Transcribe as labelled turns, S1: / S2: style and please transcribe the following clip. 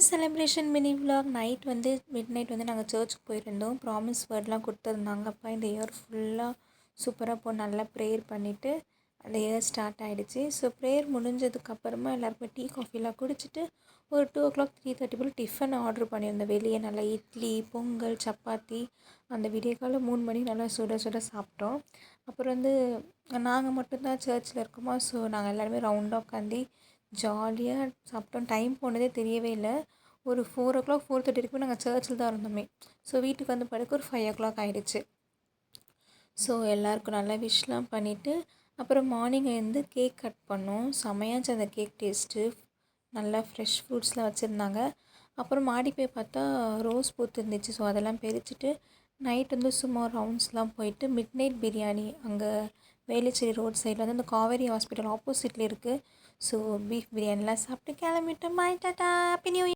S1: Celebration mini vlog night வந்து mid night வந்து நாங்கள் சர்ச்சுக்கு போயிருந்தோம். ப்ராமிஸ் வேர்ட்லாம் கொடுத்துருந்தாங்க. அப்பா இந்த இயர் ஃபுல்லாக சூப்பராக நல்லா ப்ரேயர் பண்ணிவிட்டு அந்த இயர் ஸ்டார்ட் ஆகிடுச்சு. ஸோ ப்ரேயர் முடிஞ்சதுக்கப்புறமா எல்லாருக்குமே டீ காஃபிலாம் குடிச்சிட்டு ஒரு 2:00 3:30 போல் டிஃபன் ஆர்டர் பண்ணியிருந்தோம் வெளியே. நல்லா இட்லி, பொங்கல், சப்பாத்தி அந்த விடியற்காலை 3 மணி நல்லா சுட சுட சாப்பிட்டோம். அப்புறம் வந்து நாங்கள் மட்டும்தான் சர்ச்சில் இருக்கோமா, ஸோ நாங்கள் எல்லாருமே ரவுண்டாக உட்காந்து ஜாலியாக சாப்பிட்டோம். டைம் போனதே தெரியவே இல்லை. ஒரு 4:00 4:30 வரைக்கும் நாங்கள் சர்ச்சில் தான் இருந்தோமே. ஸோ வீட்டுக்கு வந்து படுக்க ஒரு 5:00 ஆகிடுச்சு. ஸோ எல்லாருக்கும் நல்லா விஷ் பண்ணிவிட்டு அப்புறம் மார்னிங் எழுந்து கேக் கட் பண்ணோம். செமையாச்சு அந்த கேக் டேஸ்ட்டு. நல்லா ஃப்ரெஷ் ஃப்ரூட்ஸ்லாம் வச்சுருந்தாங்க. அப்புறம் மாடி போய் பார்த்தா ரோஸ் பூத்து இருந்துச்சு. ஸோ அதெல்லாம் பறிச்சுட்டு நைட் வந்து சும்மா ரவுண்ட்ஸ்லாம் போயிட்டு மிட் நைட் பிரியாணி அங்கே வேலுச்சேரி ரோட் சைடில் வந்து அந்த காவேரி ஹாஸ்பிட்டல் ஆப்போசிட்டில் இருக்குது. ஸோ பீஃப் பிரியாணிலாம் சாப்பிட்டு கிளம்பிட்டோம். பாய் டாட்டா, ஹாப்பி நியூ இயர்.